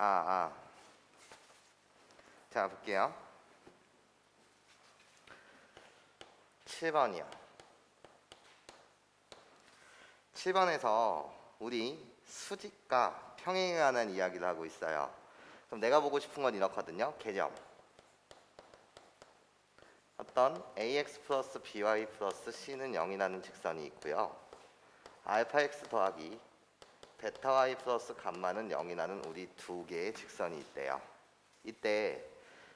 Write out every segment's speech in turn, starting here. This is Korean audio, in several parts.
아. 자, 볼게요. 7번이요. 7번에서 우리 수직과 평행에 관한 이야기를 하고 있어요. 그럼 내가 보고 싶은 건 이렇거든요. 개념. 어떤 ax 플러스 by 플러스 c는 0이라는 직선이 있고요. 알파 x 더하기 베타 y 플러스 감마는 0이라는 우리 두 개의 직선이 있대요. 이때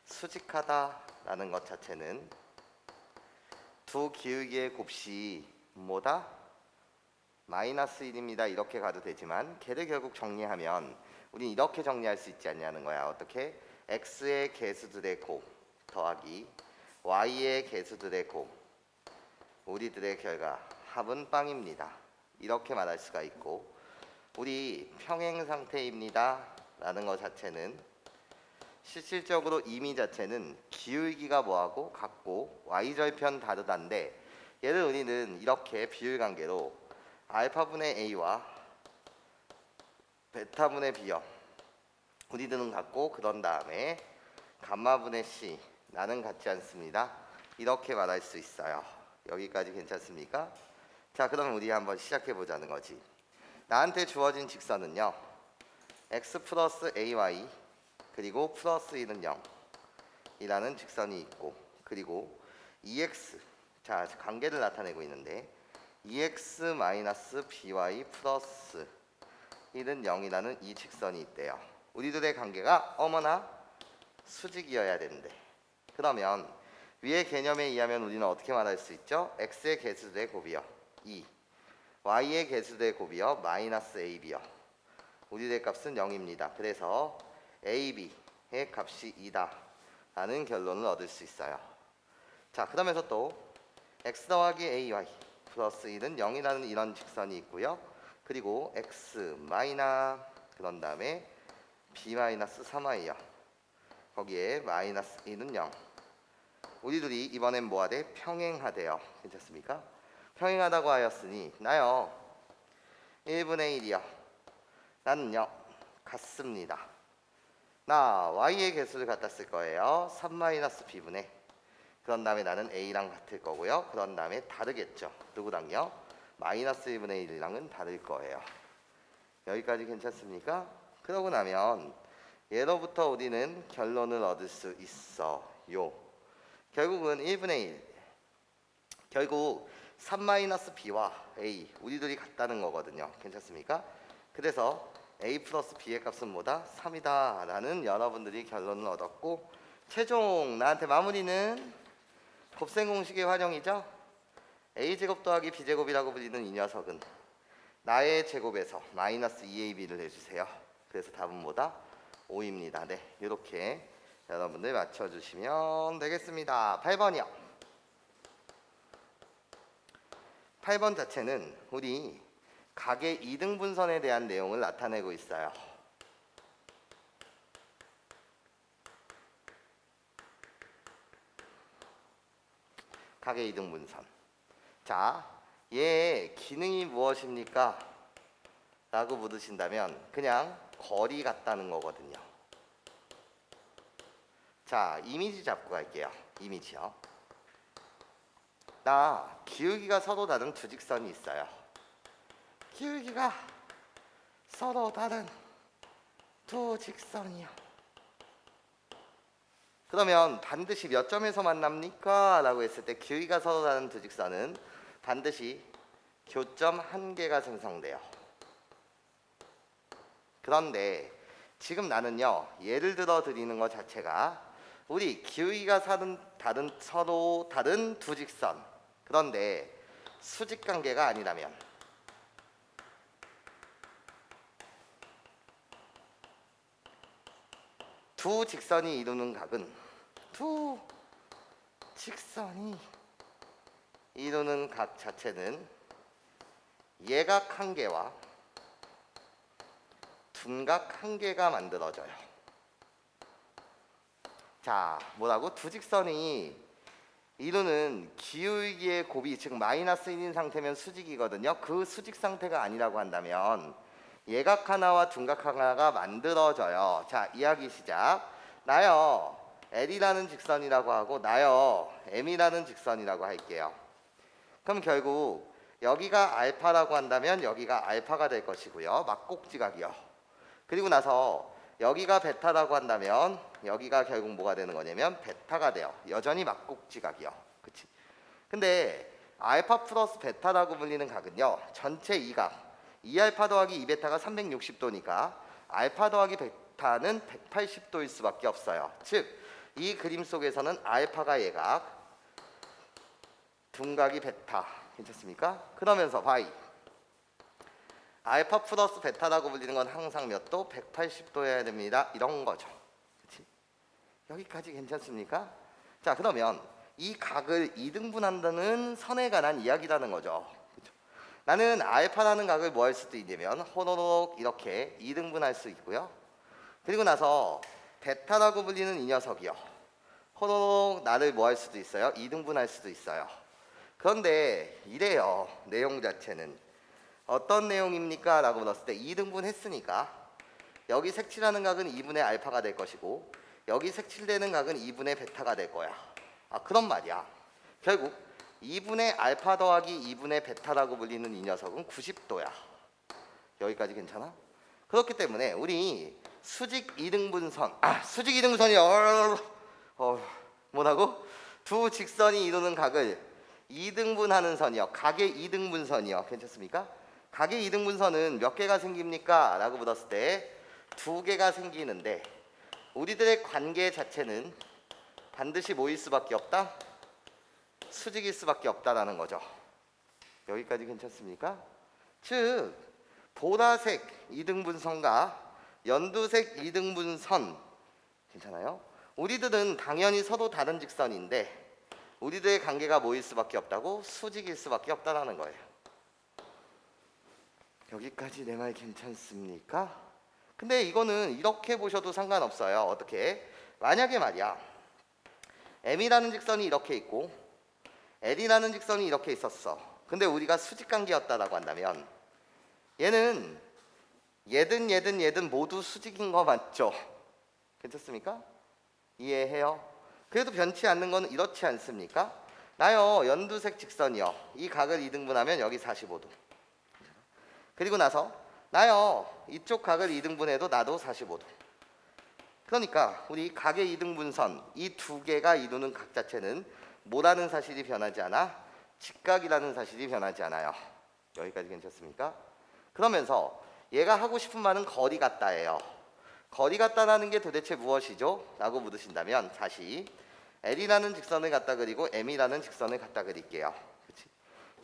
수직하다라는 것 자체는 두 기울기의 곱이 뭐다? 마이너스 1입니다. 이렇게 가도 되지만 걔를 결국 정리하면 우린 이렇게 정리할 수 있지 않냐는 거야. 어떻게? x의 개수들의 곱 더하기 y의 개수들의 곱, 우리들의 결과 합은 빵입니다. 이렇게 말할 수가 있고, 우리 평행 상태입니다 라는 것 자체는 실질적으로 의미 자체는 기울기가 뭐하고 같고 y절편 다르다인데, 얘를 우리는 이렇게 비율관계로 알파분의 a와 베타분의 b요, 우리들은 같고 그런 다음에 감마분의 c 나는 같지 않습니다. 이렇게 말할 수 있어요. 여기까지 괜찮습니까? 자, 그럼 우리 한번 시작해 보자는 거지. 나한테 주어진 직선은요, x 플러스 ay 그리고 플러스 1은 0 이라는 직선이 있고, 그리고 ex, 자 관계를 나타내고 있는데 ex 마이너스 by 플러스 1은 0이라는 이 직선이 있대요. 우리들의 관계가 어머나 수직이어야 되는데, 그러면 위의 개념에 의하면 우리는 어떻게 말할 수 있죠? x의 개수들의 곱이요 2, y의 개수들의 곱이요 마이너스 ab요, 우리들의 값은 0입니다. 그래서 ab의 값이 2다 라는 결론을 얻을 수 있어요. 자, 그러면서 또 x 더하기 ay 플러스 1은 0이라는 이런 직선이 있고요. 그리고 x 마이너 그런 다음에 b 마이너스 3y요, 거기에 마이너스 1은 0. 우리들이 이번엔 뭐하대? 평행하대요. 괜찮습니까? 평행하다고 하였으니 나요 1분의 1이요, 나는요 같습니다. 나 y의 개수를 갖다 쓸 거예요. 3-b분의, 그런 다음에 나는 a랑 같을 거고요. 그런 다음에 다르겠죠. 누구랑요? 마이너스 1분의 1이랑은 다를 거예요. 여기까지 괜찮습니까? 그러고 나면 예로부터 우리는 결론을 얻을 수 있어요. 결국은 1분의 1, 결국 3-b와 a, 우리들이 같다는 거거든요. 괜찮습니까? 그래서 a 플러스 b의 값은 뭐다? 3이다 라는 여러분들이 결론을 얻었고, 최종 나한테 마무리는 곱셈 공식의 활용이죠. a제곱 더하기 b제곱이라고 불리는 이 녀석은 나의 제곱에서 마이너스 2ab를 해주세요. 그래서 답은 뭐다? 5입니다. 네, 이렇게 여러분들 맞춰주시면 되겠습니다. 8번이요. 8번 자체는 우리 각의 이등분선에 대한 내용을 나타내고 있어요. 각의 이등분선. 자, 얘의 기능이 무엇입니까? 라고 물으신다면 그냥 거리 같다는 거거든요. 자, 이미지 잡고 갈게요. 이미지요. 나 기울기가 서로 다른 두 직선이 있어요. 기울기가 서로 다른 두 직선이요. 그러면 반드시 몇 점에서 만납니까? 라고 했을 때 기울기가 서로 다른 두 직선은 반드시 교점 한 개가 생성돼요. 그런데 지금 나는요, 예를 들어 드리는 것 자체가 우리 기울기가 서로 다른 두 직선, 그런데 수직관계가 아니라면 두 직선이 이루는 각은, 두 직선이 이루는 각 자체는 예각 한 개와 둔각 한 개가 만들어져요. 자, 뭐라고? 두 직선이 이루는 기울기의 곱이 즉 마이너스 1인 상태면 수직이거든요. 그 수직 상태가 아니라고 한다면 예각 하나와 둔각 하나가 만들어져요. 자, 이야기 시작. 나요 L이라는 직선이라고 하고 나요 M이라는 직선이라고 할게요. 그럼 결국 여기가 알파라고 한다면 여기가 알파가 될 것이고요. 막곡지각이요. 그리고 나서 여기가 베타라고 한다면 여기가 결국 뭐가 되는 거냐면 베타가 돼요. 여전히 막곡지각이요. 그치? 근데 알파 플러스 베타라고 불리는 각은요. 전체 이각 2알파 더하기 2베타가 360도니까 알파 더하기 베타는 180도일 수밖에 없어요. 즉 이 그림 속에서는 알파가 예각, 둔각이 베타. 괜찮습니까? 그러면서 바이 알파 플러스 베타라고 불리는 건 항상 몇 도? 180도여야 됩니다. 이런 거죠. 그치? 여기까지 괜찮습니까? 자, 그러면 이 각을 이등분한다는 선에 관한 이야기라는 거죠. 그쵸? 나는 알파라는 각을 뭐 할 수도 있냐면 호로록 이렇게 이등분할 수 있고요. 그리고 나서 베타라고 불리는 이 녀석이요. 호로록 나를 뭐 할 수도 있어요? 이등분할 수도 있어요. 그런데 이래요. 내용 자체는 어떤 내용입니까? 라고 물었을 때 2등분 했으니까 여기 색칠하는 각은 2분의 알파가 될 것이고 여기 색칠되는 각은 2분의 베타가 될 거야. 아, 그런 말이야. 결국 2분의 알파 더하기 2분의 베타라고 불리는 이 녀석은 90도야. 여기까지 괜찮아? 그렇기 때문에 우리 수직 이등분선 수직 이등분선이요. 뭐라고? 두 직선이 이루는 각을 2등분하는 선이요. 각의 2등분선이요. 괜찮습니까? 각의 2등분선은 몇 개가 생깁니까? 라고 물었을 때 2개가 생기는데 우리들의 관계 자체는 반드시 뭐일 수밖에 없다? 수직일 수밖에 없다라는 거죠. 여기까지 괜찮습니까? 즉 보라색 2등분선과 연두색 2등분선 괜찮아요? 우리들은 당연히 서로 다른 직선인데 우리들의 관계가 뭐일 수밖에 없다고? 수직일 수밖에 없다라는 거예요. 여기까지 내 말 괜찮습니까? 근데 이거는 이렇게 보셔도 상관없어요. 어떻게? 만약에 말이야 M이라는 직선이 이렇게 있고 L이라는 직선이 이렇게 있었어. 근데 우리가 수직관계였다라고 한다면 얘는 얘든 모두 수직인 거 맞죠? 괜찮습니까? 이해해요? 그래도 변치 않는 건 이렇지 않습니까? 나요 연두색 직선이요. 이 각을 2등분하면 여기 45도. 그리고 나서 나요 이쪽 각을 2등분해도 나도 45도. 그러니까 우리 각의 2등분선 이 두 개가 이루는 각 자체는 뭐라는 사실이 변하지 않아? 직각이라는 사실이 변하지 않아요. 여기까지 괜찮습니까? 그러면서 얘가 하고 싶은 말은 거리 같다예요. 거리 같다라는 게 도대체 무엇이죠? 라고 물으신다면 다시 L이라는 직선을 갖다 그리고 M이라는 직선을 갖다 그릴게요. 그치?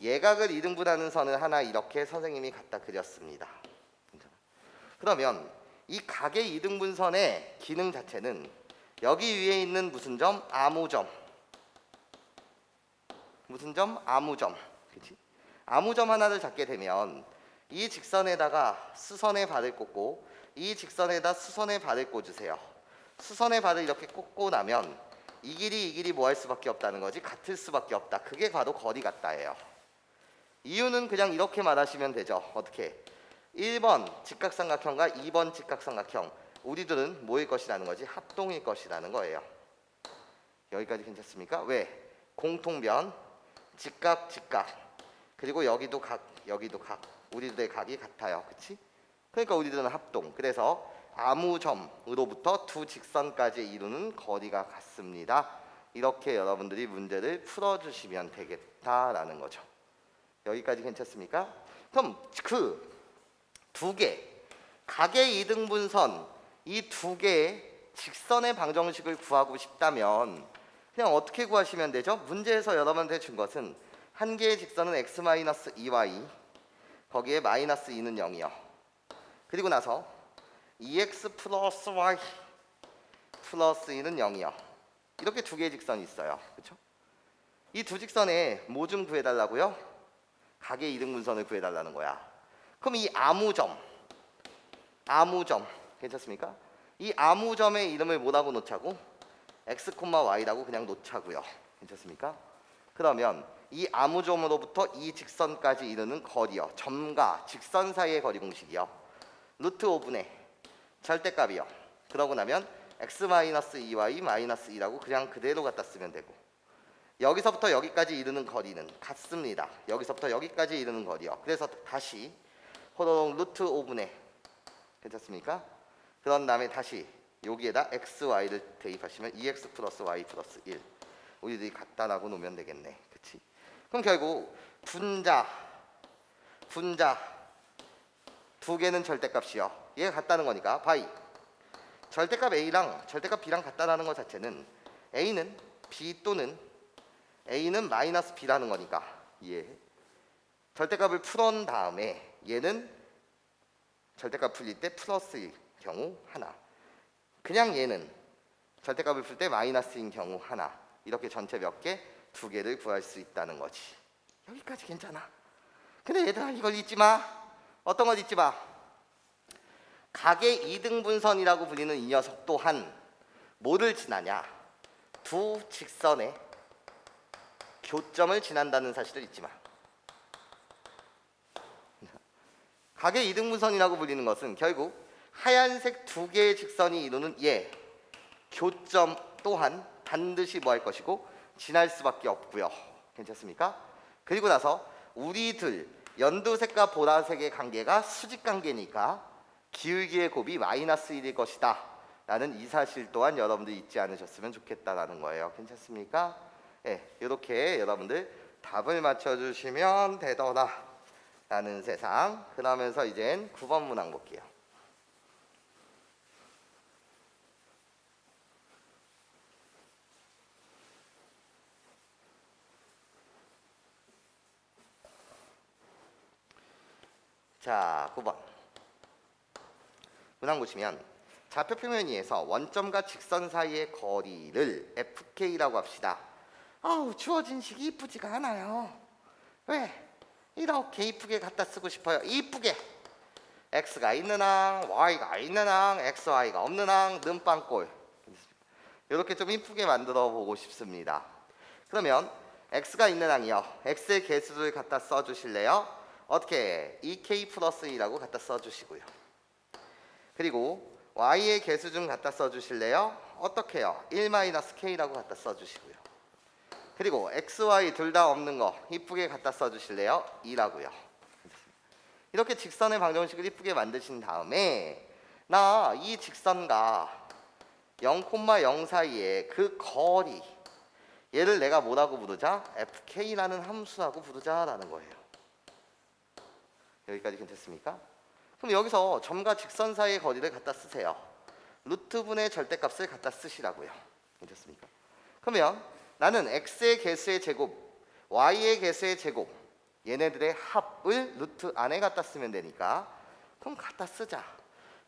예각을 2등분하는 선을 하나 이렇게 선생님이 갖다 그렸습니다. 그러면 이 각의 2등분선의 기능 자체는 여기 위에 있는 무슨 점? 아무점. 무슨 점? 아무점. 그치? 아무점 하나를 잡게 되면 이 직선에다가 수선의 발을 꽂고 이 직선에다 수선의 발을 꽂으세요. 수선의 발을 이렇게 꽂고 나면 이 길이 뭐 할 수밖에 없다는 거지? 같을 수밖에 없다. 그게 바로 거리 같다예요. 이유는 그냥 이렇게 말하시면 되죠. 어떻게? 1번 직각삼각형과 2번 직각삼각형 우리들은 뭐일 것이라는 거지? 합동일 것이라는 거예요. 여기까지 괜찮습니까? 왜? 공통변, 직각, 그리고 여기도 각, 여기도 각. 우리들의 각이 같아요. 그치? 그러니까 우리들은 합동. 그래서 아무점으로부터 두 직선까지 이루는 거리가 같습니다. 이렇게 여러분들이 문제를 풀어주시면 되겠다라는 거죠. 여기까지 괜찮습니까? 그럼 그 두 개, 각의 2등분선 이 두 개의 직선의 방정식을 구하고 싶다면 그냥 어떻게 구하시면 되죠? 문제에서 여러분한테 준 것은 한 개의 직선은 x-2y 거기에 마이너스 2는 0이요. 그리고 나서 2x 플러스 y 플러스 2는 0이요. 이렇게 두 개의 직선이 있어요. 그렇죠? 이 두 직선에 뭐 좀 구해달라고요? 각의 2등분선을 구해달라는 거야. 그럼 이 아무점 괜찮습니까? 이 아무점의 이름을 뭐라고 놓자고? x, y라고 그냥 놓자고요. 괜찮습니까? 그러면 이 아무점으로부터 이 직선까지 이르는 거리요. 점과 직선 사이의 거리 공식이요. 루트 5분의 절대값이요. 그러고 나면 x-2y 마이너스 2라고 그냥 그대로 갖다 쓰면 되고, 여기서부터 여기까지 이르는 거리는 같습니다. 여기서부터 여기까지 이르는 거리요. 그래서 다시 호로록 루트 5분의, 괜찮습니까? 그런 다음에 다시 여기에다 x, y를 대입하시면 2x 플러스 y 플러스 1, 우리들이 갖다라고 놓으면 되겠네. 그치? 그럼 결국 분자 두 개는 절대값이요. 얘가 같다는 거니까 바이 절대값 A랑 절대값 B랑 같다라는 것 자체는 A는 B 또는 A는 마이너스 B라는 거니까, 예. 절대값을 풀은 다음에 얘는 절대값 풀릴 때 플러스일 경우 하나, 그냥 얘는 절대값을 풀 때 마이너스인 경우 하나, 이렇게 전체 몇 개? 두 개를 구할 수 있다는 거지. 여기까지 괜찮아. 근데 얘들아, 이걸 잊지 마. 어떤 걸 잊지 마. 각의 이등분선이라고 불리는 이 녀석 또한 뭐를 지나냐? 두 직선의 교점을 지난다는 사실을 잊지 마. 각의 이등분선이라고 불리는 것은 결국 하얀색 두 개의 직선이 이루는 교점 또한 반드시 뭐 할 것이고 지날 수밖에 없고요. 괜찮습니까? 그리고 나서 우리들 연두색과 보라색의 관계가 수직 관계니까 기울기의 곱이 마이너스 1일 것이다 라는 이 사실 또한 여러분들 잊지 않으셨으면 좋겠다라는 거예요. 괜찮습니까? 이렇게 여러분들 답을 맞춰주시면 되더라 라는 세상. 그러면서 이젠 9번 문항 볼게요. 자, 9번 문항 보시면 좌표 평면 위에서 원점과 직선 사이의 거리를 FK라고 합시다. 아우, 주어진 식이 이쁘지가 않아요. 왜? 이렇게 이쁘게 갖다 쓰고 싶어요. 이쁘게. X가 있는 항, Y가 있는 항, XY가 없는 항, 눈빵꼴. 이렇게 좀 이쁘게 만들어 보고 싶습니다. 그러면 X가 있는 항이요. X의 개수를 갖다 써주실래요? 어떻게? 2K 플러스 2라고 갖다 써주시고요. 그리고 Y의 개수 중 갖다 써주실래요? 어떻게 해요? 1-K라고 갖다 써주시고요. 그리고 X, Y 둘 다 없는 거 이쁘게 갖다 써주실래요? 2라고요. 이렇게 직선의 방정식을 이쁘게 만드신 다음에 나 이 직선과 0,0 사이의 그 거리, 얘를 내가 뭐라고 부르자? FK라는 함수라고 부르자라는 거예요. 여기까지 괜찮습니까? 그럼 여기서 점과 직선 사이의 거리를 갖다 쓰세요. 루트분의 절대값을 갖다 쓰시라고요. 괜찮습니까? 그러면 나는 x의 개수의 제곱, y의 개수의 제곱, 얘네들의 합을 루트 안에 갖다 쓰면 되니까 그럼 갖다 쓰자.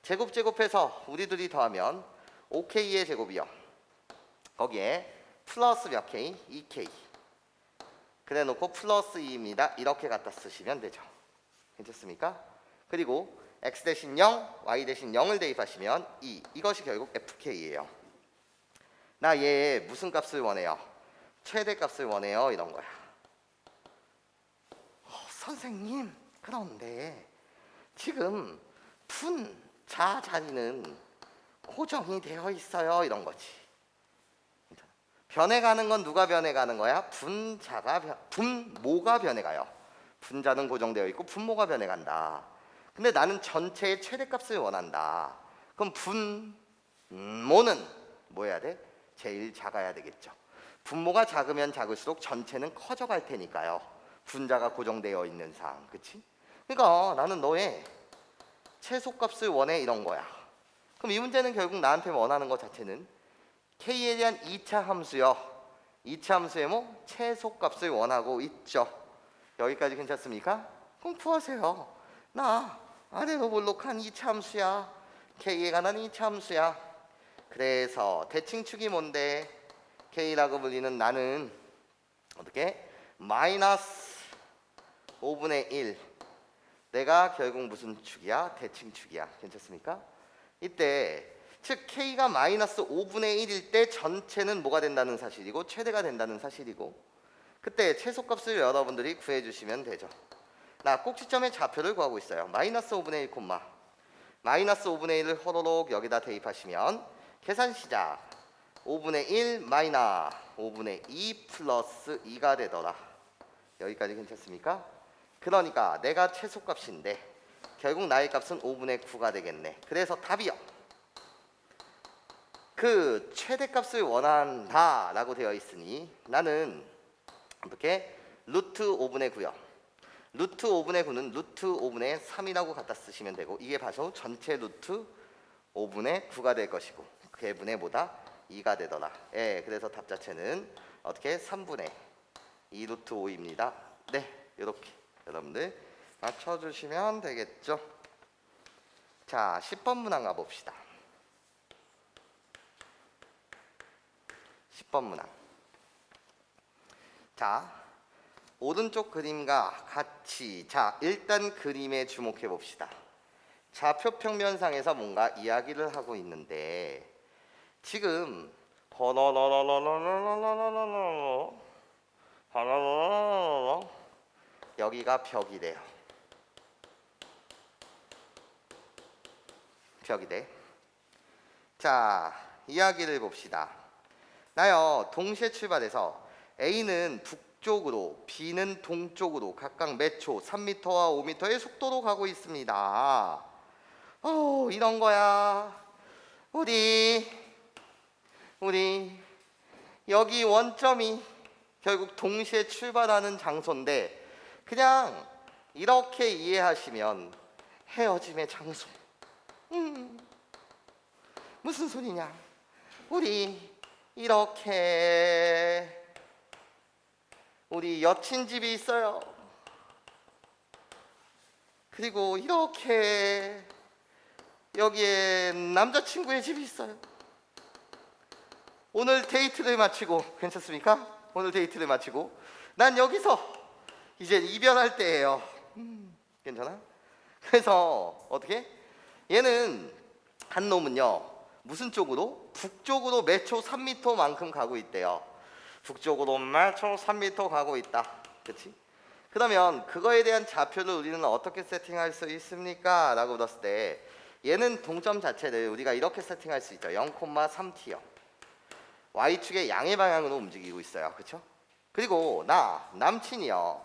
제곱해서 우리 둘이 더하면 5k의 제곱이요. 거기에 플러스 몇 k? 2k. 그래 놓고 플러스 2입니다. 이렇게 갖다 쓰시면 되죠. 괜찮습니까? 그리고 x 대신 0, y 대신 0을 대입하시면 2. 이것이 결국 fk예요. 나 얘 무슨 값을 원해요? 최대값을 원해요. 이런 거야. 선생님, 그런데 지금 분자 자리는 고정이 되어 있어요. 이런 거지. 변해가는 건 누가 변해가는 거야? 분모가 변해가요. 분자는 고정되어 있고 분모가 변해간다. 근데 나는 전체의 최대값을 원한다. 그럼 분모는 뭐 해야 돼? 제일 작아야 되겠죠. 분모가 작으면 작을수록 전체는 커져갈 테니까요. 분자가 고정되어 있는 상, 그치? 그러니까 나는 너의 최소값을 원해 이런 거야. 그럼 이 문제는 결국 나한테 원하는 것 자체는 K에 대한 2차 함수요. 2차 함수의 뭐? 최소값을 원하고 있죠. 여기까지 괜찮습니까? 그럼 구하세요. 나 아래로 볼록한 2차 함수야. K에 관한 2차 함수야. 그래서 대칭축이 뭔데? K라고 불리는 나는 어떻게? 마이너스 5분의 1. 내가 결국 무슨 축이야? 대칭축이야. 괜찮습니까? 이때 즉 K가 마이너스 5분의 1일 때 전체는 뭐가 된다는 사실이고 최대가 된다는 사실이고, 그때 최소값을 여러분들이 구해주시면 되죠. 나 꼭지점의 좌표를 구하고 있어요. 마이너스 5분의 1, 마이너스 5분의 1을 호로록 여기다 대입하시면 계산 시작. 5분의 1 마이너 5분의 2 플러스 2가 되더라. 여기까지 괜찮습니까? 그러니까 내가 최소값인데 결국 나의 값은 5분의 9가 되겠네. 그래서 답이요. 그 최대값을 원한다 라고 되어 있으니 나는 어떻게? 루트 5분의 9요. 루트 5분의 9는 루트 5분의 3이라고 갖다 쓰시면 되고 이게 바로 전체 루트 5분의 9가 될 것이고 그분의 뭐다? 2가 되더라. 예, 그래서 답 자체는 어떻게? 3분의 2 루트 5입니다. 네, 이렇게 여러분들 맞춰주시면 되겠죠. 자, 10번 문항 가봅시다. 10번 문항. 자, 오른쪽 그림과 같이 자 일단 그림에 주목해 봅시다. 좌표 평면상에서 뭔가 이야기를 하고 있는데 지금 여기가 벽이래요. 벽이래. 자, 이야기를 봅시다. 나요 동시에 출발해서 A는 북쪽으로 B는 동쪽으로 각각 몇 초 3m와 5m의 속도로 가고 있습니다. 이런 거야. 우리 여기 원점이 결국 동시에 출발하는 장소인데 그냥 이렇게 이해하시면 헤어짐의 장소. 무슨 소리냐? 우리 이렇게 우리 여친 집이 있어요. 그리고 이렇게 여기에 남자친구의 집이 있어요. 오늘 데이트를 마치고 괜찮습니까? 오늘 데이트를 마치고 난 여기서 이제 이별할 때예요. 괜찮아? 그래서 어떻게? 얘는 한 놈은요 무슨 쪽으로? 북쪽으로 매초 3m만큼 가고 있대요. 북쪽으로 매초 3m 가고 있다. 그렇지? 그러면 그거에 대한 좌표를 우리는 어떻게 세팅할 수 있습니까? 라고 물었을 때 얘는 동점 자체를 우리가 이렇게 세팅할 수 있죠. 0,3t요. Y축의 양의 방향으로 움직이고 있어요. 그렇죠? 그리고 나 남친이요.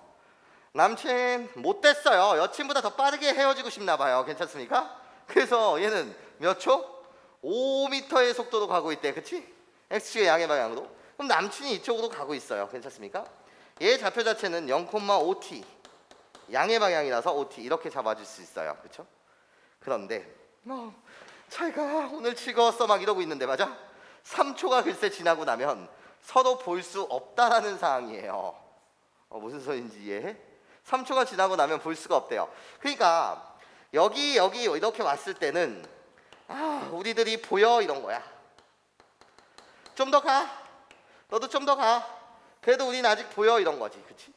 남친 못됐어요. 여친보다 더 빠르게 헤어지고 싶나 봐요. 괜찮습니까? 그래서 얘는 몇 초? 5m의 속도로 가고 있대. 그치? X축의 양의 방향으로. 그럼 남친이 이쪽으로 가고 있어요. 괜찮습니까? 얘 좌표 자체는 0,5t 양의 방향이라서 5t 이렇게 잡아줄 수 있어요. 그렇죠? 그런데 잘가 오늘 즐거웠어 막 이러고 있는데 맞아? 3초가 글쎄 지나고 나면 서로 볼 수 없다라는 상황이에요. 무슨 소리인지 이해해? 3초가 지나고 나면 볼 수가 없대요. 그러니까 여기 이렇게 왔을 때는 우리들이 보여 이런 거야. 좀 더 가. 너도 좀 더 가. 그래도 우린 아직 보여 이런 거지. 그치?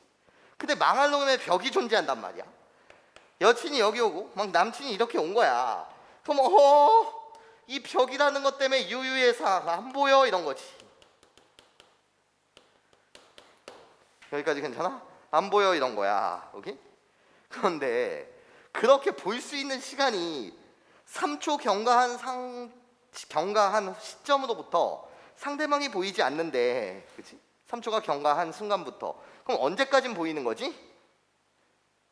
근데 망할 놈의 벽이 존재한단 말이야. 여친이 여기 오고 막 남친이 이렇게 온 거야. 그럼 이 벽이라는 것 때문에 유유의 사항 안 보여 이런 거지. 여기까지 괜찮아? 안 보여 이런 거야. 오케이? 그런데 그렇게 볼 수 있는 시간이 3초 경과한 시점으로부터 상대방이 보이지 않는데, 그치? 3초가 경과한 순간부터 그럼 언제까진 보이는 거지?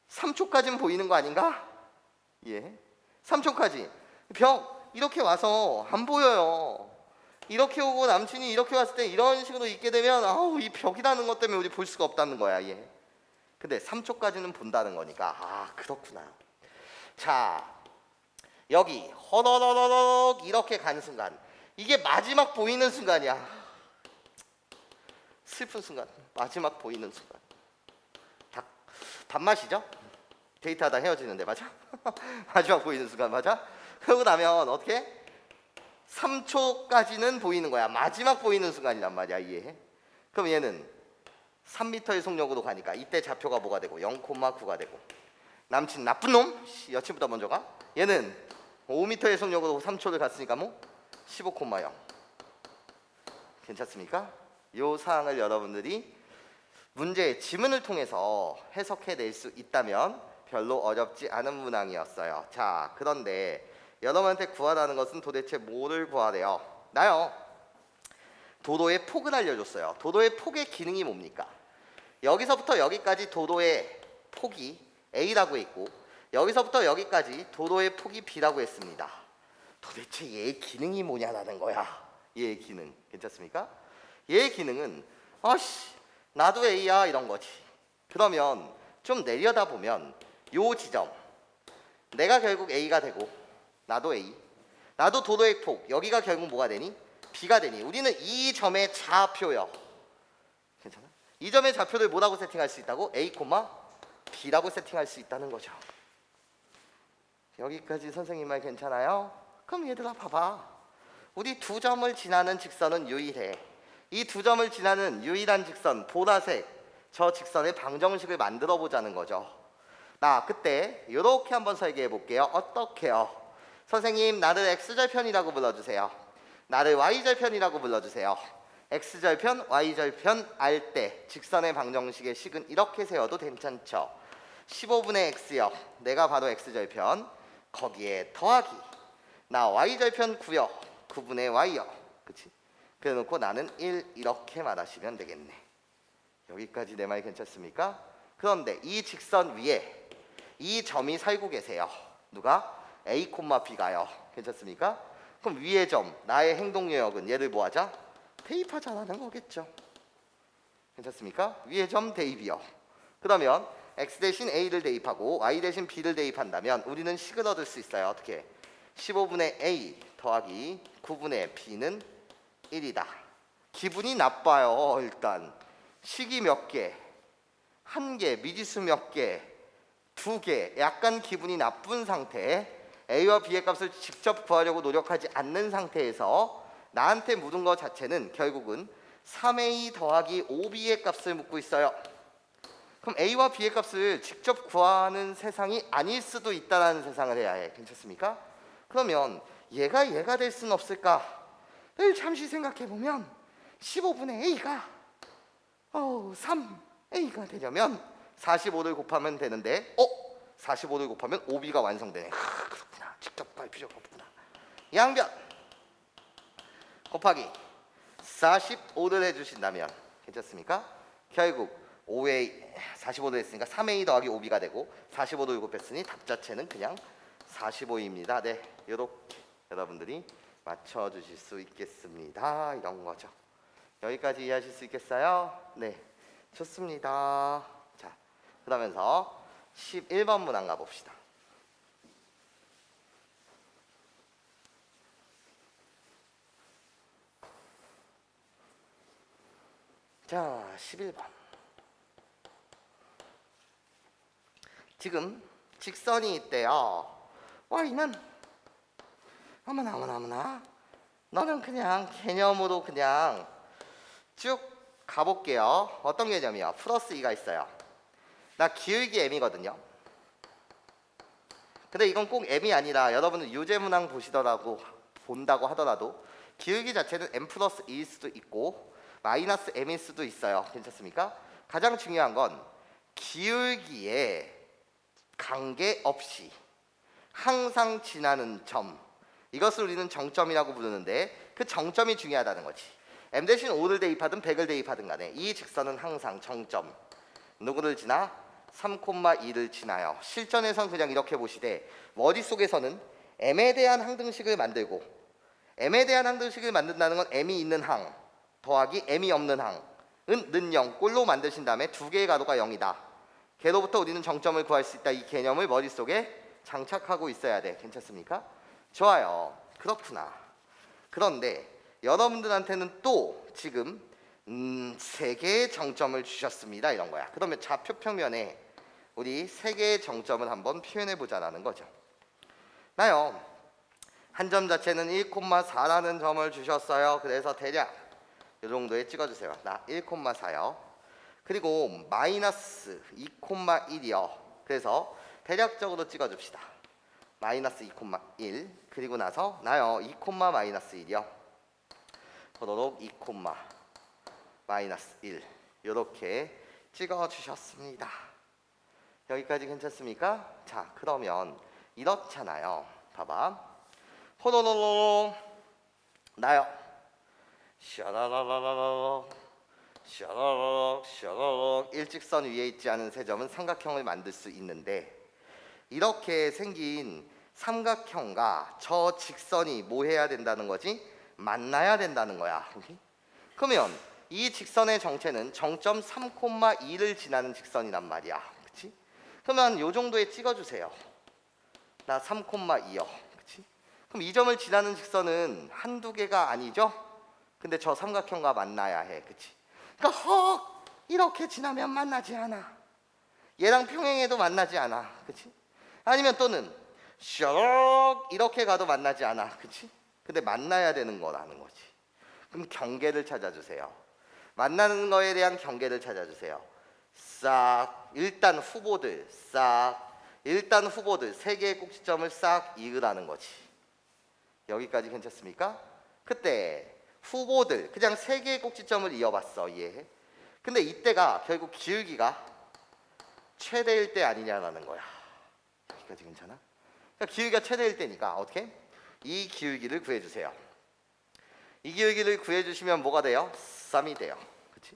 3초까진 보이는 거 아닌가? 예, 3초까지 벽 이렇게 와서 안 보여요. 이렇게 오고 남친이 이렇게 왔을 때 이런 식으로 있게 되면 이 벽이라는 것 때문에 우리 볼 수가 없다는 거야. 예. 근데 3초까지는 본다는 거니까 그렇구나. 자, 여기 허러러러럭 이렇게 가는 순간 이게 마지막 보이는 순간이야. 슬픈 순간, 마지막 보이는 순간. 단맛이죠? 데이트하다 헤어지는데 맞아? 마지막 보이는 순간 맞아? 그러고 나면 어떻게? 3초까지는 보이는 거야. 마지막 보이는 순간이란 말이야. 이해해? 그럼 얘는 3m의 속력으로 가니까 이때 좌표가 뭐가 되고 0,9가 되고 남친 나쁜 놈 여친보다 먼저 가. 얘는 5m의 속력으로 3초를 갔으니까 15,0. 괜찮습니까? 이 사항을 여러분들이 문제의 지문을 통해서 해석해낼 수 있다면 별로 어렵지 않은 문항이었어요. 자, 그런데 여러분한테 구하라는 것은 도대체 뭐를 구하래요? 나요. 도도의 폭을 알려줬어요. 도도의 폭의 기능이 뭡니까? 여기서부터 여기까지 도도의 폭이 A라고 했고 여기서부터 여기까지 도도의 폭이 B라고 했습니다. 도대체 얘의 기능이 뭐냐라는 거야. 얘의 기능. 괜찮습니까? 얘의 기능은 나도 A야 이런 거지. 그러면 좀 내려다보면 요 지점 내가 결국 A가 되고 나도 A 나도 도도의 폭 여기가 결국 뭐가 되니? B가 되니 우리는 이 점의 좌표요. 괜찮아? 이 점의 좌표를 뭐라고 세팅할 수 있다고? A, B라고 세팅할 수 있다는 거죠. 여기까지 선생님 말 괜찮아요? 그럼 얘들아 봐봐. 우리 두 점을 지나는 직선은 유일해. 이 두 점을 지나는 유일한 직선 보라색 저 직선의 방정식을 만들어 보자는 거죠. 나 그때 이렇게 한번 설계해 볼게요. 어떻게요? 선생님 나를 x절편이라고 불러주세요. 나를 y절편이라고 불러주세요. x절편, y절편 알 때 직선의 방정식의 식은 이렇게 세워도 괜찮죠. 15분의 x역 내가 바로 x절편 거기에 더하기 나 y절편 9역 9분의 y역 그치? 그래 놓고 나는 1 이렇게 말하시면 되겠네. 여기까지 내 말 괜찮습니까? 그런데 이 직선 위에 이 점이 살고 계세요. 누가? A, B가요. 괜찮습니까? 그럼 위의 점 나의 행동유역은 얘를 뭐하자? 대입하자라는 거겠죠. 괜찮습니까? 위의 점 대입이요. 그러면 x 대신 a를 대입하고 y 대신 b를 대입한다면 우리는 식을 얻을 수 있어요. 어떻게? 15분의 a 더하기 9분의 b는 1이다. 기분이 나빠요. 일단 식이 몇 개? 한 개, 미지수 몇 개? 두 개. 약간 기분이 나쁜 상태. A와 B의 값을 직접 구하려고 노력하지 않는 상태에서 나한테 묻은 것 자체는 결국은 3A 더하기 5B의 값을 묻고 있어요. 그럼 A와 B의 값을 직접 구하는 세상이 아닐 수도 있다는 세상을 해야 해. 괜찮습니까? 그러면 얘가 될 수는 없을까를 잠시 생각해 보면 15분의 A가 3A가 되려면 45를 곱하면 되는데 45를 곱하면 5B가 완성되네. 그렇구나. 직접 구할 필요가 없구나. 양변 곱하기 45를 해주신다면 괜찮습니까? 결국 5A 45를 했으니까 3A 더하기 5B가 되고 45를 곱했으니 답 자체는 그냥 45입니다. 네, 이렇게 여러분들이 맞춰주실 수 있겠습니다. 이런 거죠. 여기까지 이해하실 수 있겠어요? 네, 좋습니다. 자, 그러면서 11번 문항 가봅시다. 자, 11번. 지금 직선이 있대요. y는 어머나 너는 그냥 개념으로 그냥 쭉 가볼게요. 어떤 개념이요? 플러스 2가 있어요. 나 기울기 m이거든요. 근데 이건 꼭 m이 아니라 여러분은 유제문항 본다고 하더라도 기울기 자체는 m 플러스 2일 수도 있고 마이너스 m일 수도 있어요. 괜찮습니까? 가장 중요한 건 기울기에 관계없이 항상 지나는 점, 이것을 우리는 정점이라고 부르는데 그 정점이 중요하다는 거지. m 대신 5를 대입하든 100을 대입하든 간에 이 직선은 항상 정점 누구를 지나? 3,2를 지나요. 실전에선 그냥 이렇게 보시되 머릿속에서는 m에 대한 항등식을 만들고 m에 대한 항등식을 만든다는 건 m이 있는 항 더하기 m이 없는 항은 는 0 꼴로 만드신 다음에 두 개의 가로가 0이다. 걔로부터 우리는 정점을 구할 수 있다. 이 개념을 머릿속에 장착하고 있어야 돼. 괜찮습니까? 좋아요. 그렇구나. 그런데 여러분들한테는 또 지금 3개의 정점을 주셨습니다. 이런 거야. 그러면 좌표 평면에 우리 3개의 정점을 한번 표현해 보자라는 거죠. 나요. 한 점 자체는 1,4라는 점을 주셨어요. 그래서 대략 이 정도에 찍어주세요. 나 1,4요. 그리고 마이너스 2,1이요. 그래서 대략적으로 찍어줍시다. 마이너스 2,1 그리고 나서 나요 2, 마이너스 1이요. 더더욱 2, 마이너스 1 이렇게 찍어주셨습니다. 여기까지 괜찮습니까? 자, 그러면 이렇잖아요. 봐봐. 호로로로 나요. 샤라라라라라 샤라라락 샤라라락. 일직선 위에 있지 않은 세 점은 삼각형을 만들 수 있는데 이렇게 생긴 삼각형과 저 직선이 뭐 해야 된다는 거지? 만나야 된다는 거야. 그러면 이 직선의 정체는 정점 3,2를 지나는 직선이란 말이야. 그치? 그러면 요 정도에 찍어주세요. 나 3,2요. 그치? 그럼 이 점을 지나는 직선은 한두 개가 아니죠? 근데 저 삼각형과 만나야 해. 그치? 그러니까 헉! 이렇게 지나면 만나지 않아. 얘랑 평행해도 만나지 않아. 그치? 아니면 또는 셔럭 이렇게 가도 만나지 않아. 그치? 근데 만나야 되는 거라는 거지. 그럼 경계를 찾아주세요. 만나는 거에 대한 경계를 찾아주세요. 싹 일단 후보들 세 개의 꼭지점을 싹 이으라는 거지. 여기까지 괜찮습니까? 그때 후보들 그냥 세 개의 꼭지점을 이어봤어. 이해해? 근데 이때가 결국 기울기가 최대일 때 아니냐라는 거야. 여기까지 괜찮아? 그러니까 기울기가 최대일 때니까 어떻게? 이 기울기를 구해주세요. 이 기울기를 구해주시면 뭐가 돼요? 3이 돼요. 그치?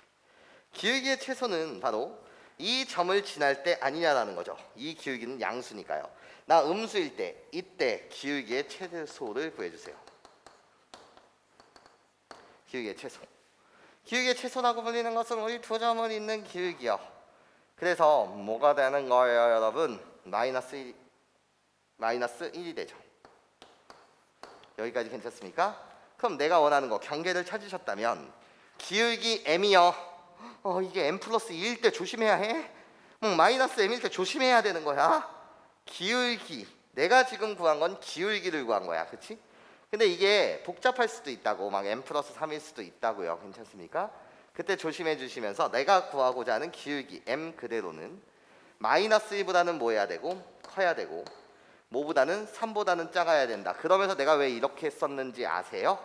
기울기의 최소는 바로 이 점을 지날 때 아니냐라는 거죠. 이 기울기는 양수니까요. 나 음수일 때 이때 기울기의 최소를 구해주세요. 기울기의 최소. 기울기의 최소라고 불리는 것은 우리 두 점을 잇는 기울기요. 그래서 뭐가 되는 거예요, 여러분? 마이너스 1이 되죠. 여기까지 괜찮습니까? 그럼 내가 원하는 거 경계를 찾으셨다면 기울기 m이요. 이게 m 플러스 2일 때 조심해야 해. 마이너스 m일 때 조심해야 되는 거야. 기울기. 내가 지금 구한 건 기울기를 구한 거야. 그치? 근데 이게 복잡할 수도 있다고. 막 m 플러스 3일 수도 있다고요. 괜찮습니까? 그때 조심해 주시면서 내가 구하고자 하는 기울기 m 그대로는 마이너스 1보다는 뭐 해야 되고 커야 되고 뭐보다는 3보다는 작아야 된다. 그러면서 내가 왜 이렇게 썼는지 아세요?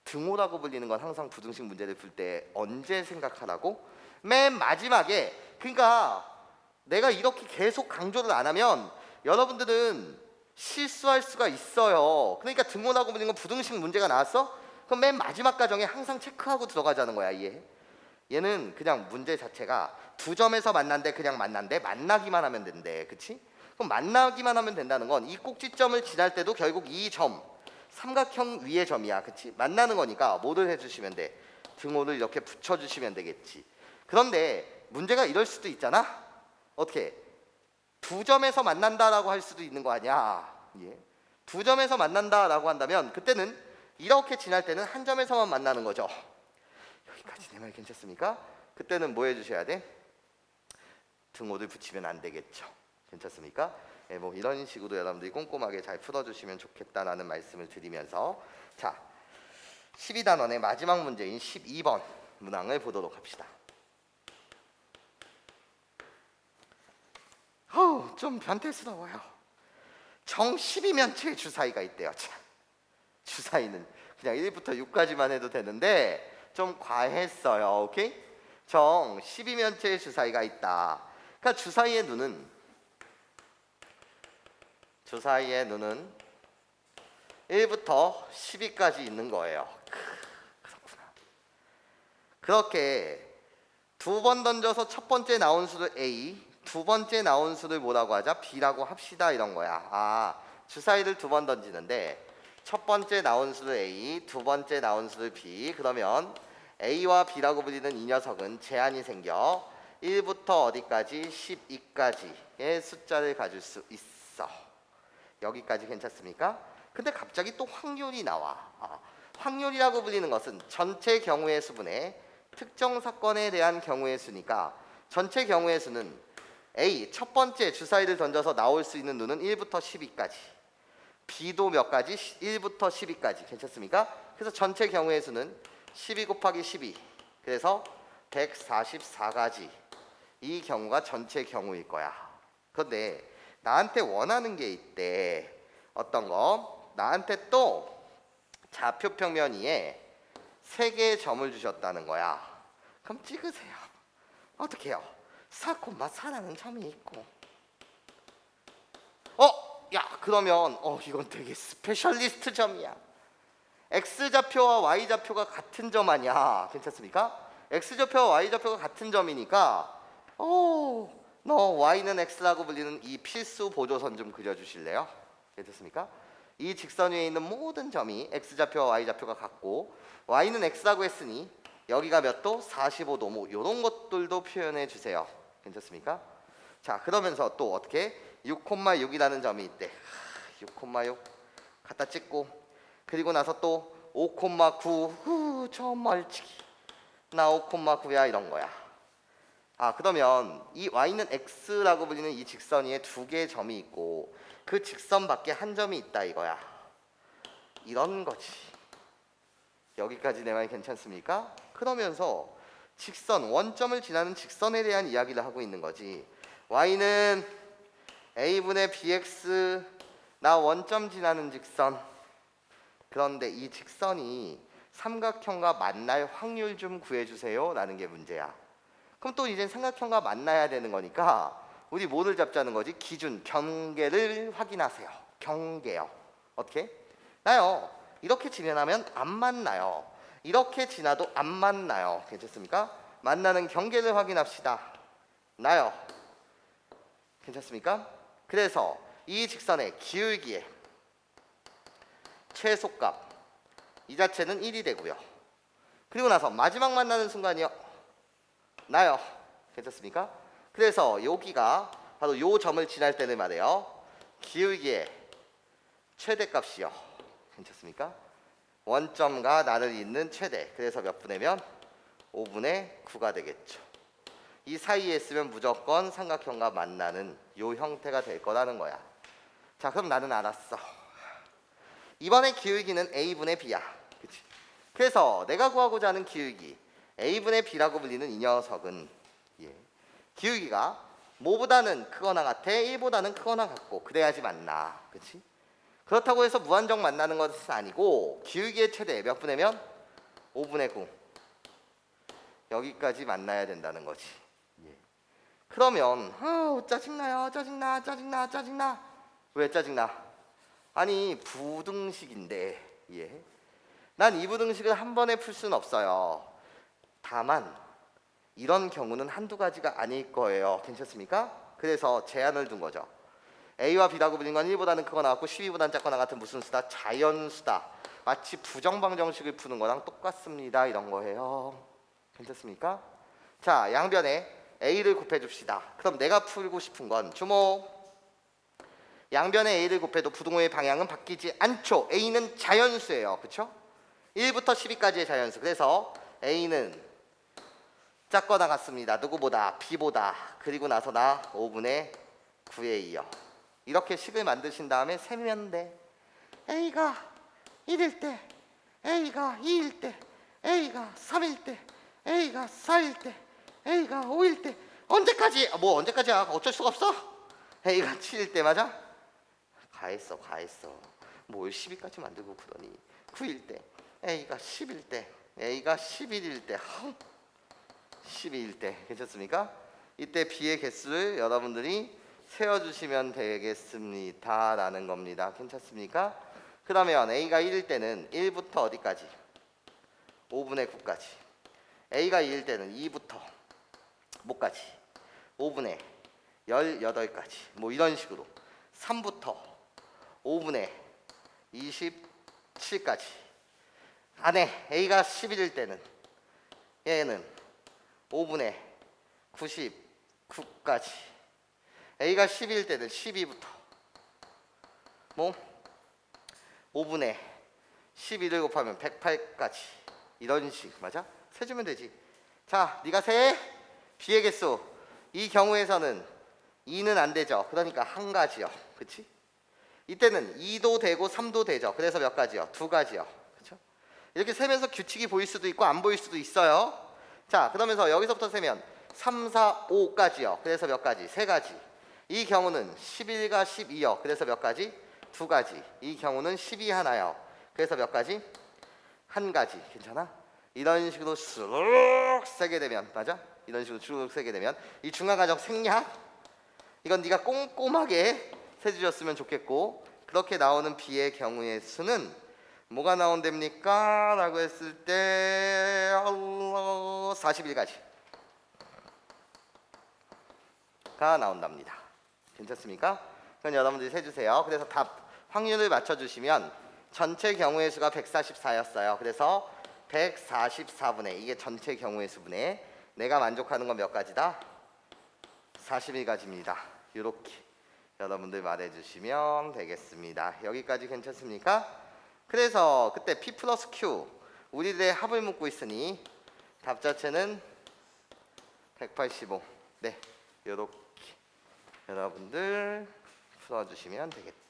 등호라고 불리는 건 항상 부등식 문제를 풀 때 언제 생각하라고? 맨 마지막에. 그러니까 내가 이렇게 계속 강조를 안 하면 여러분들은 실수할 수가 있어요. 그러니까 등호라고 불리는 건 부등식 문제가 나왔어? 그럼 맨 마지막 과정에 항상 체크하고 들어가자는 거야. 이해해? 얘는 그냥 문제 자체가 두 점에서 만난대. 그냥 만난대. 만나기만 하면 된대. 그치? 그럼 만나기만 하면 된다는 건 이 꼭지점을 지날 때도 결국 이 점 삼각형 위의 점이야. 그치? 만나는 거니까 뭐를 해주시면 돼? 등호를 이렇게 붙여주시면 되겠지. 그런데 문제가 이럴 수도 있잖아. 어떻게? 두 점에서 만난다라고 할 수도 있는 거 아니야. 예? 두 점에서 만난다라고 한다면 그때는 이렇게 지날 때는 한 점에서만 만나는 거죠. 여기까지 내 말 괜찮습니까? 그때는 뭐 해주셔야 돼? 등호를 붙이면 안 되겠죠. 괜찮습니까? 예, 뭐 이런 식으로 여러분들이 꼼꼼하게 잘 풀어주시면 좋겠다라는 말씀을 드리면서 자 12단원의 마지막 문제인 12번 문항을 보도록 합시다. 좀 변태스러워요. 정 12면체의 주사위가 있대요. 자, 주사위는 그냥 1부터 6까지만 해도 되는데 좀 과했어요. 오케이? 정 12면체의 주사위가 있다. 그러니까 주사위의 눈은 1부터 12까지 있는 거예요. 그렇구나. 그렇게 두 번 던져서 첫 번째 나온 수를 A, 두 번째 나온 수를 뭐라고 하자? B라고 합시다. 이런 거야. 주사위를 두 번 던지는데 첫 번째 나온 수를 A, 두 번째 나온 수를 B. 그러면 A와 B라고 불리는 이 녀석은 제한이 생겨 1부터 어디까지? 12까지의 숫자를 가질 수 있어. 여기까지 괜찮습니까? 근데 갑자기 또 확률이 나와. 확률이라고 불리는 것은 전체 경우의 수분의 특정 사건에 대한 경우의 수니까 전체 경우의 수는 A 첫 번째 주사위를 던져서 나올 수 있는 눈은 1부터 12까지. B도 몇 가지? 1부터 12까지. 괜찮습니까? 그래서 전체 경우의 수는 12 곱하기 12. 그래서 144가지. 이 경우가 전체 경우일 거야. 그런데 나한테 원하는 게 있대. 어떤 거? 나한테 또 좌표 평면 위에 3개의 점을 주셨다는 거야. 그럼 찍으세요. 어떻게 해요? 4,4라는 점이 있고 야 그러면 이건 되게 스페셜리스트 점이야. X좌표와 Y좌표가 같은 점 아니야. 괜찮습니까? X좌표와 Y좌표가 같은 점이니까 너 Y는 X라고 불리는 이 필수 보조선 좀 그려주실래요? 괜찮습니까? 이 직선 위에 있는 모든 점이 X좌표와 Y좌표가 같고 Y는 X라고 했으니 여기가 몇 도? 45도 뭐 이런 것들도 표현해 주세요. 괜찮습니까? 자 그러면서 또 어떻게 6,6이라는 점이 있대. 6,6 갖다 찍고 그리고 나서 또 5,9 저 멀찍이 나 5,9야 이런 거야. 그러면 이 y는 x라고 불리는 이 직선 위에 두 개의 점이 있고 그 직선 밖에 한 점이 있다 이거야. 이런 거지. 여기까지 내 말이 괜찮습니까? 그러면서 직선 원점을 지나는 직선에 대한 이야기를 하고 있는 거지. y는 a분의 bx 나 원점 지나는 직선. 그런데 이 직선이 삼각형과 만날 확률 좀 구해주세요 라는 게 문제야. 그럼 또 이제 삼각형과 만나야 되는 거니까 우리 뭐를 잡자는 거지? 기준, 경계를 확인하세요. 경계요. 어떻게? 나요. 이렇게 지나면 안 만나요. 이렇게 지나도 안 만나요. 괜찮습니까? 만나는 경계를 확인합시다. 나요. 괜찮습니까? 그래서 이 직선의 기울기의 최소값 이 자체는 1이 되고요. 그리고 나서 마지막 만나는 순간이요. 나요. 괜찮습니까? 그래서 여기가 바로 요 점을 지날 때는 말이에요. 기울기의 최대값이요. 괜찮습니까? 원점과 나를 잇는 최대. 그래서 몇 분의면 5분의 9가 되겠죠. 이 사이에 있으면 무조건 삼각형과 만나는 요 형태가 될 거라는 거야. 자, 그럼 나는 알았어. 이번에 기울기는 a분의 b야. 그치? 그래서 내가 구하고자 하는 기울기 a분의 b라고 불리는 이 녀석은 기울기가 뭐보다는 크거나 같아 1보다는 크거나 같고 그래야지 만나. 그치? 그렇다고 해서 무한정 만나는 것은 아니고 기울기의 최대 몇 분의면 5분의 9 여기까지 만나야 된다는 거지. 그러면 짜증나요. 짜증나. 왜 짜증나? 아니 부등식인데 난 이 부등식을 한 번에 풀 수는 없어요. 다만 이런 경우는 한두 가지가 아닐 거예요. 괜찮습니까? 그래서 제한을 둔 거죠. A와 B라고 불린 건 1보다는 크거나 같고 12보다는 작거나 같은 무슨 수다? 자연수다. 마치 부정방정식을 푸는 거랑 똑같습니다. 이런 거예요. 괜찮습니까? 자, 양변에 A를 곱해줍시다. 그럼 내가 풀고 싶은 건 주목. 양변에 A를 곱해도 부등호의 방향은 바뀌지 않죠. A는 자연수예요. 그렇죠? 1부터 12까지의 자연수. 그래서 A는 작거나 같습니다. 누구보다? B보다. 그리고 나서 나 5분의 9에 이어. 이렇게 식을 만드신 다음에 세면 돼. A가 1일 때, A가 2일 때, A가 3일 때, A가 4일 때, A가 5일 때. 언제까지? 뭐 언제까지야? 어쩔 수가 없어. A가 7일 때 맞아? 가했어. 뭘 10일까지 만들고 그러니 9일 때 A가 10일 때 A가 11일 때 12일 때 괜찮습니까? 이때 B의 개수를 여러분들이 세어주시면 되겠습니다 라는 겁니다. 괜찮습니까? 그러면 A가 1일 때는 1부터 어디까지? 5분의 9까지. A가 2일 때는 2부터 뭐까지? 5분의 18까지. 뭐 이런 식으로 3부터 5분의 27까지. 안에 A가 11일 때는 얘는 5분의 99까지. A가 10일 때는 12부터 뭐 5분의 11을 곱하면 108까지. 이런 식 맞아? 세주면 되지. 자, 네가 세. B의 개수. 이 경우에서는 2는 안 되죠. 그러니까 한 가지요. 그치? 이때는 2도 되고 3도 되죠. 그래서 몇 가지요? 두 가지요. 그렇죠? 이렇게 세면서 규칙이 보일 수도 있고 안 보일 수도 있어요. 자, 그러면서 여기서부터 세면 3, 4, 5까지요. 그래서 몇 가지? 세 가지. 이 경우는 11과 12요. 그래서 몇 가지? 두 가지. 이 경우는 12 하나요. 그래서 몇 가지? 한 가지. 괜찮아? 이런 식으로 쑥 세게 되면 맞아? 이런 식으로 쭉 세게 되면 이 중간 과정 생략. 이건 네가 꼼꼼하게 세주셨으면 좋겠고, 그렇게 나오는 B의 경우의 수는 뭐가 나온답니까? 라고 했을 때 41가지가 나온답니다. 괜찮습니까? 그럼 여러분들이 세주세요. 그래서 답 확률을 맞춰주시면 전체 경우의 수가 144였어요. 그래서 144분의 이게 전체 경우의 수분에 내가 만족하는 건 몇 가지다? 41가지입니다. 이렇게 여러분들 말해주시면 되겠습니다. 여기까지 괜찮습니까? 그래서 그때 P 플러스 Q 우리들의 합을 묻고 있으니 답 자체는 185. 네, 이렇게 여러분들 풀어주시면 되겠다.